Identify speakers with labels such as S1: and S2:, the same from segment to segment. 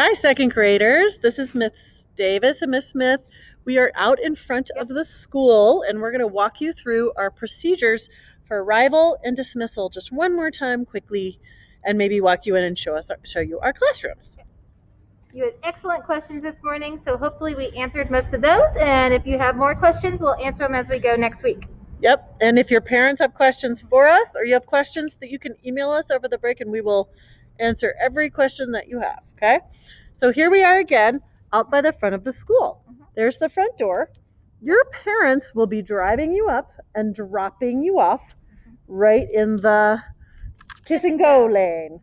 S1: Hi, second graders. This is Miss Davis and Miss Smith. We are out in front of the school and we're going to walk you through our procedures for arrival and dismissal just one more time quickly and maybe walk you in and show you our classrooms.
S2: You had excellent questions this morning, so hopefully we answered most of those. And if you have more questions, we'll answer them as we go next week.
S1: Yep. And if your parents have questions for us or you have questions that you can email us over the break and we will answer every question that you have. Okay. So here we are again out by the front of the school. There's the front door. Your parents will be driving you up and dropping you off right in the kiss and go lane.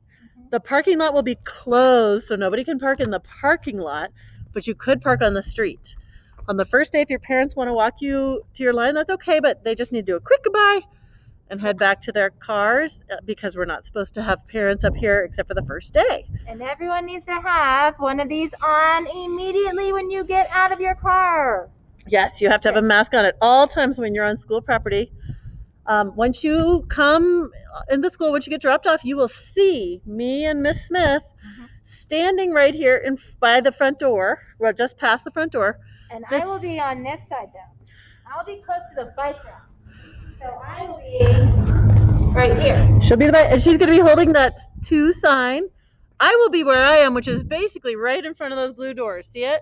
S1: The parking lot will be closed, so nobody can park in the parking lot, but you could park on the street. On the first day, if your parents want to walk you to your line, that's okay, but they just need to do a quick goodbye and head back to their cars because we're not supposed to have parents up here except for the first day.
S2: And everyone needs to have one of these on immediately when you get out of your car.
S1: Yes, you have to have a mask on at all times when you're on school property. Once you come in the school, once you get dropped off, you will see me and Miss Smith standing right here by the front door, well, just past the front door.
S2: And I will be on this side though. I'll be close to the bike route. So I will be right here.
S1: She'll be and she's going to be holding that 2 sign. I will be where I am, which is basically right in front of those blue doors. See it?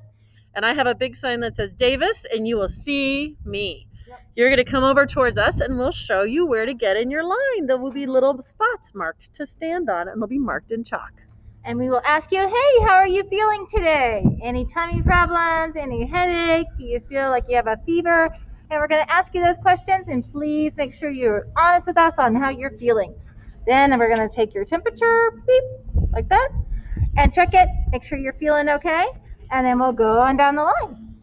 S1: And I have a big sign that says Davis, and you will see me. Yep. You're going to come over towards us, and we'll show you where to get in your line. There will be little spots marked to stand on, and they'll be marked in chalk.
S2: And we will ask you, hey, how are you feeling today? Any tummy problems? Any headache? Do you feel like you have a fever? And we're going to ask you those questions, and please make sure you're honest with us on how you're feeling. Then we're going to take your temperature, beep, like that, and check it, make sure you're feeling okay, and then we'll go on down the line.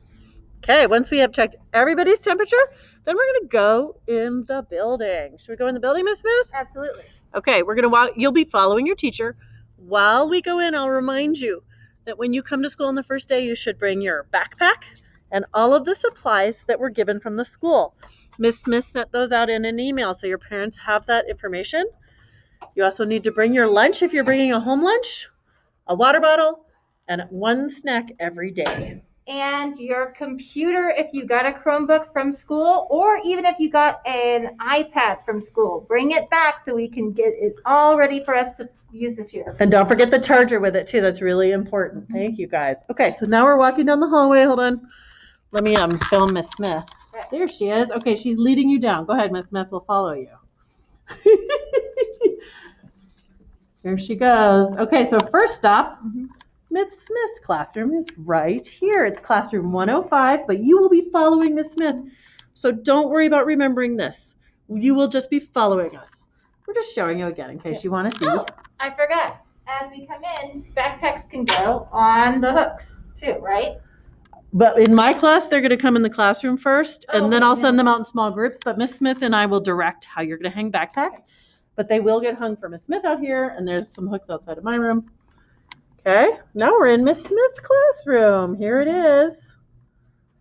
S1: Okay, once we have checked everybody's temperature, then we're going to go in the building. Should we go in the building, Miss Smith?
S2: Absolutely.
S1: Okay, we're going to walk. You'll be following your teacher. While we go in, I'll remind you that when you come to school on the first day, you should bring your backpack and all of the supplies that were given from the school. Miss Smith sent those out in an email, so your parents have that information. You also need to bring your lunch if you're bringing a home lunch, a water bottle, and 1 snack every day.
S2: And your computer if you got a Chromebook from school, or even if you got an iPad from school. Bring it back so we can get it all ready for us to use this year.
S1: And don't forget the charger with it too. That's really important. Thank you guys. Okay, so now we're walking down the hallway. Hold on. Let me film Miss Smith.
S2: Okay.
S1: There she is. Okay, she's leading you down. Go ahead, Miss Smith. We'll follow you. There she goes. Okay, so first stop, Miss Smith's classroom is right here. It's classroom 105, but you will be following Miss Smith. So don't worry about remembering this. You will just be following us. We're just showing you again in case you want to see.
S2: Oh, I forgot. As we come in, backpacks can go on the hooks too, right?
S1: But in my class, they're going to come in the classroom first, and then I'll send them out in small groups. But Miss Smith and I will direct how you're going to hang backpacks. But they will get hung for Miss Smith out here, and there's some hooks outside of my room. Okay, now we're in Miss Smith's classroom. Here it is.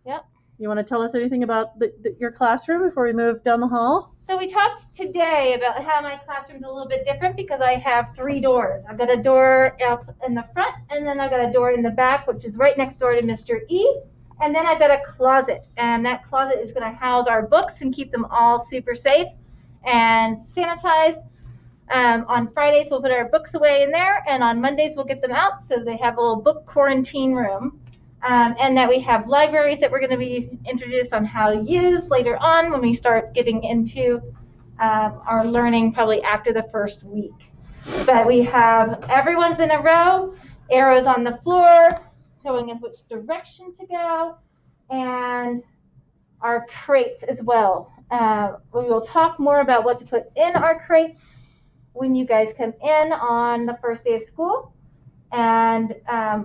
S2: Yep.
S1: You want to tell us anything about your classroom before we move down the hall?
S2: So we talked today about how my classroom's a little bit different because I have 3 doors. I've got a door up in the front, and then I've got a door in the back, which is right next door to Mr. E. And then I've got a closet, and that closet is going to house our books and keep them all super safe and sanitized. On Fridays, we'll put our books away in there, and on Mondays, we'll get them out so they have a little book quarantine room. And that we have libraries that we're going to be introduced on how to use later on when we start getting into our learning probably after the first week. But we have everyone's in a row, arrows on the floor showing us which direction to go, and our crates as well. We will talk more about what to put in our crates when you guys come in on the first day of school. And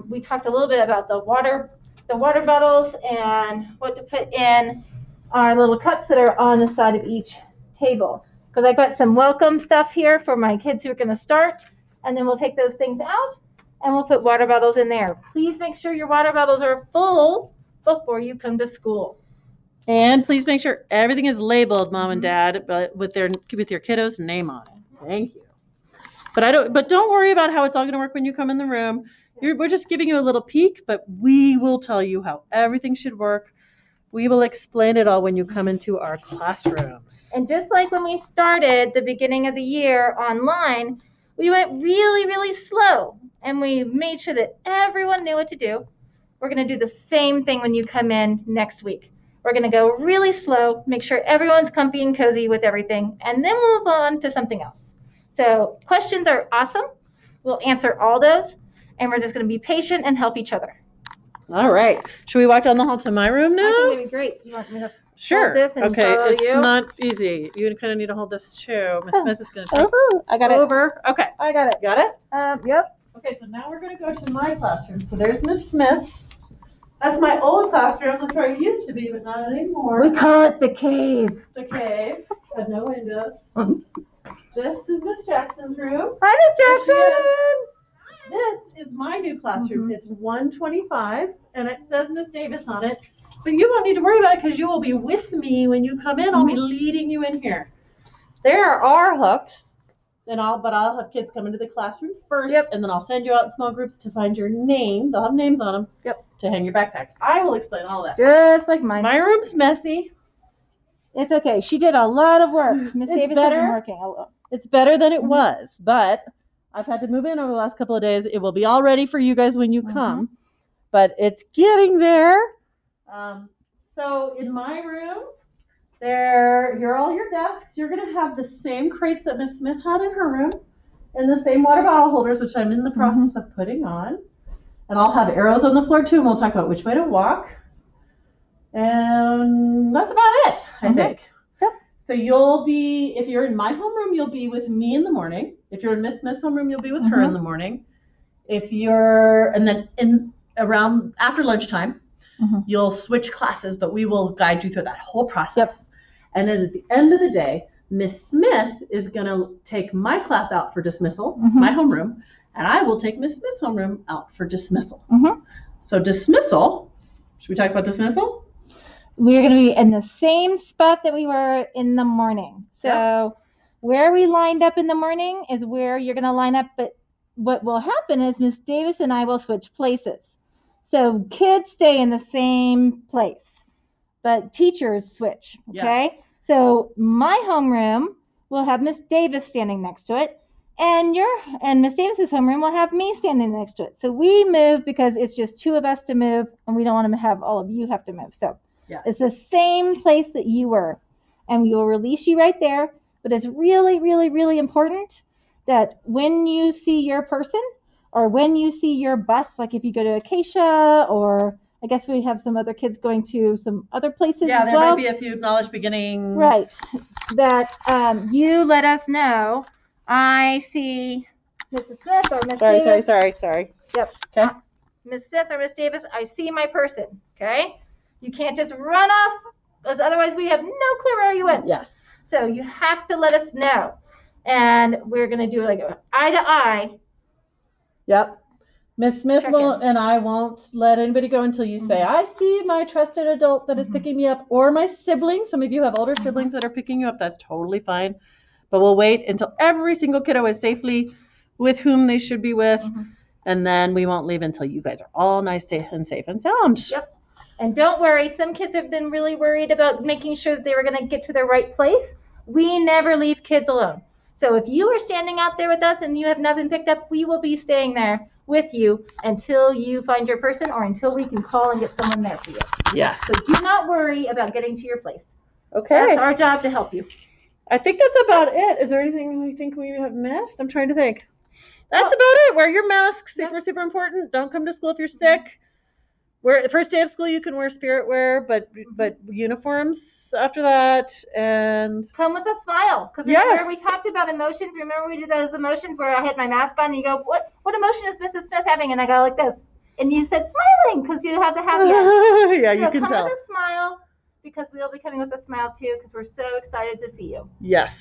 S2: we talked a little bit about the water bottles and what to put in our little cups that are on the side of each table. Because I've got some welcome stuff here for my kids who are going to start, and then we'll take those things out and we'll put water bottles in there. Please make sure your water bottles are full before you come to school.
S1: And please make sure everything is labeled, Mom and Dad, but with your kiddo's name on it. Thank you. But don't worry about how it's all going to work when you come in the room. We're just giving you a little peek, but we will tell you how everything should work. We will explain it all when you come into our classrooms.
S2: And just like when we started the beginning of the year online, we went really, really slow, and we made sure that everyone knew what to do. We're going to do the same thing when you come in next week. We're going to go really slow, make sure everyone's comfy and cozy with everything, and then we'll move on to something else. So questions are awesome. We'll answer all those, and we're just going to be patient and help each other.
S1: All right. Should we walk down the hall to my room now?
S2: I think that'd be great. Do you want me to
S1: Sure.
S2: hold this and
S1: okay,
S2: follow
S1: it's
S2: you?
S1: not easy. You kind of need to hold this too. Miss Smith is going to take
S2: I got
S1: over. Okay.
S2: I got it.
S1: Got it?
S2: Yep.
S1: Okay, so now we're going to go to my classroom. So there's Miss Smith's. That's my old classroom. That's where I used to be, but not anymore.
S2: We call it the cave.
S1: The cave. Had no windows. This is Miss Jackson's room.
S2: Hi, Miss Jackson.
S1: This is my new classroom. It's 125, and it says Miss Davis on it. But you won't need to worry about it because you will be with me when you come in. I'll be leading you in here. There are hooks, but I'll have kids come into the classroom first, and then I'll send you out in small groups to find your name. They'll have names on them. To hang your backpack. I will explain all that.
S2: Just like mine.
S1: My room's messy.
S2: It's okay. She did a lot of work. Miss Davis has been working a lot.
S1: It's better than it was, but I've had to move in over the last couple of days. It will be all ready for you guys when you come, but it's getting there. So in my room, here are all your desks. You're going to have the same crates that Miss Smith had in her room and the same water bottle holders, which I'm in the process of putting on. And I'll have arrows on the floor too, and we'll talk about which way to walk. And that's about it, I think. So you'll be, if you're in my homeroom, you'll be with me in the morning. If you're in Miss Smith's homeroom, you'll be with her in the morning. And then around after lunchtime, you'll switch classes, but we will guide you through that whole process. And then at the end of the day, Miss Smith is going to take my class out for dismissal, my homeroom, and I will take Miss Smith's homeroom out for dismissal. So dismissal, should we talk about dismissal?
S2: We're going to be in the same spot that we were in the morning. So where we lined up in the morning is where you're going to line up. But what will happen is Miss Davis and I will switch places. So kids stay in the same place, but teachers switch. Okay. So my homeroom will have Miss Davis standing next to it. And Miss Davis's homeroom will have me standing next to it. So we move because it's just two of us to move, and we don't want to have all of you have to move. So it's the same place that you were, and we will release you right there. But it's really, really, really important that when you see your person or when you see your bus, like if you go to Acacia, or I guess we have some other kids going to some other places as well.
S1: Yeah, there might be a few knowledge beginnings.
S2: Right. That you let us know. I see Mrs. Smith or Miss Davis.
S1: Sorry.
S2: Yep.
S1: Okay.
S2: Miss Smith or Miss Davis, I see my person. Okay. You can't just run off, because otherwise we have no clue where you went.
S1: Yes.
S2: So you have to let us know. And we're going to do like eye to eye.
S1: Yep. Miss Smith and I won't let anybody go until you say, I see my trusted adult that is picking me up, or my siblings. Some of you have older siblings that are picking you up. That's totally fine. But we'll wait until every single kiddo is safely with whom they should be with. And then we won't leave until you guys are all nice and safe and sound.
S2: Yep. And don't worry, some kids have been really worried about making sure that they were going to get to the right place. We never leave kids alone. So if you are standing out there with us and you have not been picked up, we will be staying there with you until you find your person or until we can call and get someone there for you.
S1: Yes.
S2: So do not worry about getting to your place.
S1: Okay.
S2: That's our job to help you.
S1: I think that's about it. Is there anything we think we have missed? I'm trying to think. That's about it. Wear your mask. Super important. Don't come to school if you're sick. The first day of school you can wear spirit wear, but uniforms after that, and
S2: come with a smile. Because remember we talked about emotions. Remember we did those emotions where I had my mask on and you go, what emotion is Mrs. Smith having? And I go like this. And you said smiling because you have the happy eyes.
S1: Yeah, you can tell.
S2: Come with a smile, because we'll be coming with a smile too, because we're so excited to see you.
S1: Yes.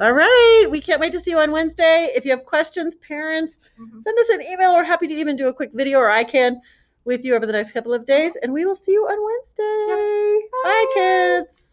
S1: All right. We can't wait to see you on Wednesday. If you have questions, parents, send us an email. We're happy to even do a quick video, or I can, with you over the next couple of days, and we will see you on Wednesday. Bye, kids.